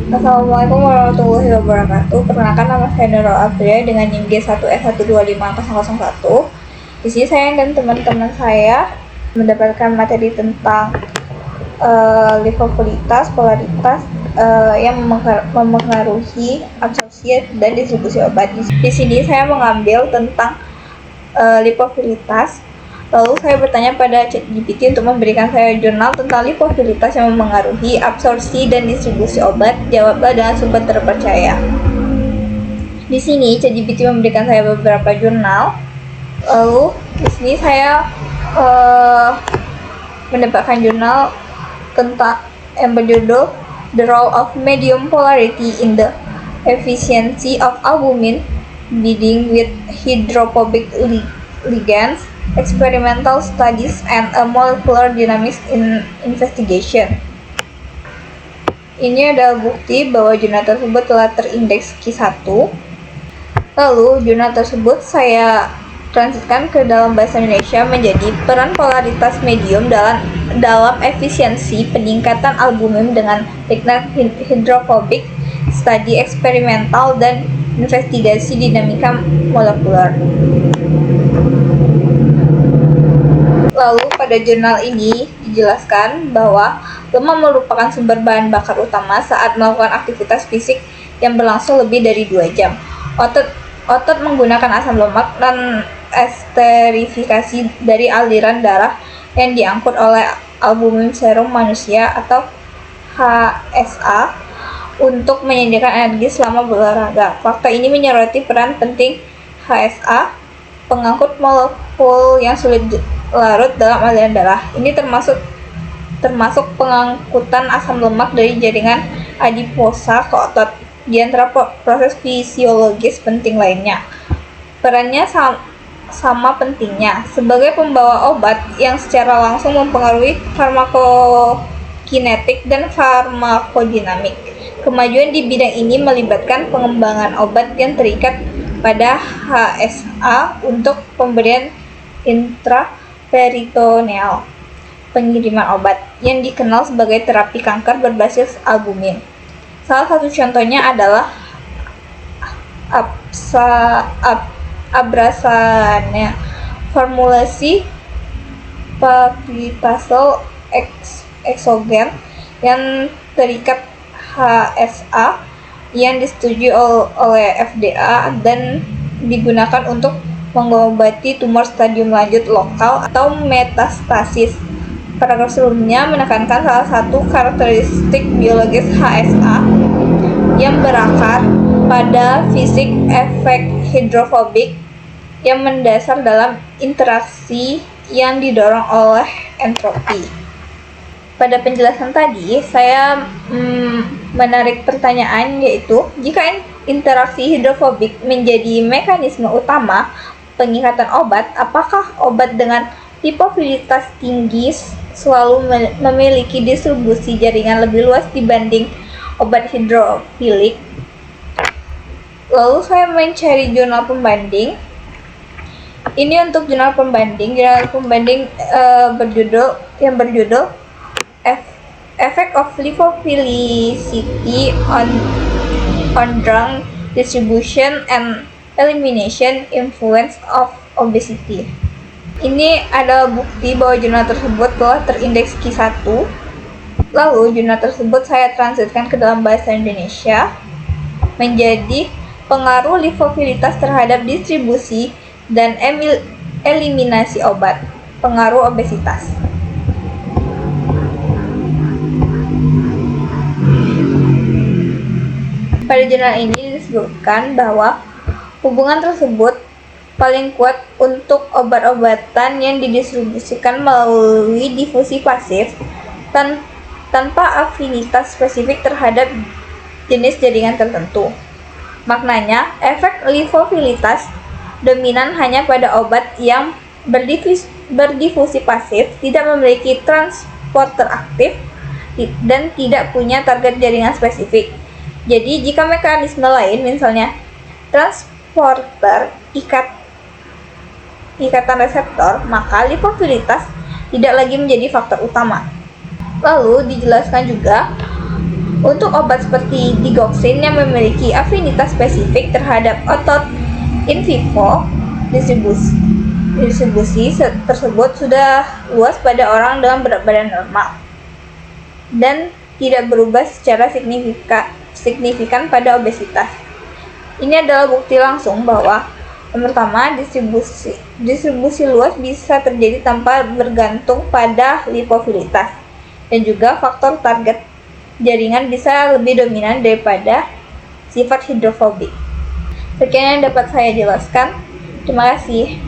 Assalamualaikum warahmatullahi wabarakatuh. Perkenalkan, nama saya Nurul Afria dengan NIM G1S12501. Di sini saya dan teman-teman saya mendapatkan materi tentang livabilitas, polaritas yang mempengaruhi absorpsi dan distribusi obat. Di sini saya mengambil tentang livabilitas. Lalu saya bertanya pada ChatGPT untuk memberikan saya jurnal tentang livabilitas yang mempengaruhi absorpsi dan distribusi obat. Jawablah dengan sumber terpercaya. Di sini ChatGPT memberikan saya beberapa jurnal. Lalu di sini saya mendapatkan jurnal tentang yang berjudul The Role of Medium Polarity in the Efficiency of Albumin Binding with Hydrophobic Ligands, Experimental Studies and a Molecular Dynamics Investigation. Ini adalah bukti bahwa jurnal tersebut telah terindeks Q1. Lalu jurnal tersebut saya transitkan ke dalam bahasa Indonesia menjadi peran polaritas medium dalam efisiensi peningkatan albumin dengan ligand hidrofobik, studi eksperimental, dan investigasi dinamika molekuler. Lalu pada jurnal ini dijelaskan bahwa lemak merupakan sumber bahan bakar utama saat melakukan aktivitas fisik yang berlangsung lebih dari 2 jam. Otot menggunakan asam lemak dan esterifikasi dari aliran darah yang diangkut oleh albumin serum manusia atau HSA untuk menyediakan energi selama berolahraga. Fakta ini menyoroti peran penting HSA, pengangkut molekul yang sulit larut dalam aliran darah. Ini termasuk pengangkutan asam lemak dari jaringan adiposa ke otot, di antara proses fisiologis penting lainnya. Perannya sama pentingnya sebagai pembawa obat yang secara langsung mempengaruhi farmakokinetik dan farmakodinamik. Kemajuan di bidang ini melibatkan pengembangan obat yang terikat pada HSA untuk pemberian intraperitoneal, pengiriman obat yang dikenal sebagai terapi kanker berbasis albumin. Salah satu contohnya adalah abrasannya formulasi paclitaxel exogen yang terikat HSA yang disetujui oleh FDA dan digunakan untuk mengobati tumor stadium lanjut lokal atau metastasis. Paragraf sebelumnya menekankan salah satu karakteristik biologis HSA yang berakar pada fisik efek hidrofobik yang mendasar dalam interaksi yang didorong oleh entropi. Pada penjelasan tadi, saya menarik pertanyaan, yaitu jika interaksi hidrofobik menjadi mekanisme utama pengikatan obat, apakah obat dengan livabilitas tinggi selalu memiliki distribusi jaringan lebih luas dibanding obat hidrofilik? Lalu saya mencari jurnal pembanding. Ini untuk jurnal pembanding berjudul Effect of Lipophilicity on Drug Distribution and Elimination Influence of Obesity. Ini adalah bukti bahwa jurnal tersebut telah terindeks Q1. Lalu jurnal tersebut saya transitkan ke dalam bahasa Indonesia menjadi pengaruh livabilitas terhadap distribusi dan eliminasi obat, pengaruh obesitas. Pada jurnal ini disebutkan bahwa hubungan tersebut paling kuat untuk obat-obatan yang didistribusikan melalui difusi pasif tanpa afinitas spesifik terhadap jenis jaringan tertentu. Maknanya, efek livabilitas dominan hanya pada obat yang berdifusi pasif, tidak memiliki transporter aktif, dan tidak punya target jaringan spesifik. Jadi, jika mekanisme lain, misalnya transporter ikatan reseptor, maka livabilitas tidak lagi menjadi faktor utama. Lalu dijelaskan juga Untuk obat seperti digoxin yang memiliki afinitas spesifik terhadap otot in vivo, distribusi tersebut sudah luas pada orang dengan berat badan normal dan tidak berubah secara signifikan pada obesitas. Ini adalah bukti langsung bahwa yang pertama, distribusi luas bisa terjadi tanpa bergantung pada lipofilitas, dan juga faktor target jaringan bisa lebih dominan daripada sifat hidrofobik. Sekian yang dapat saya jelaskan. Terima kasih.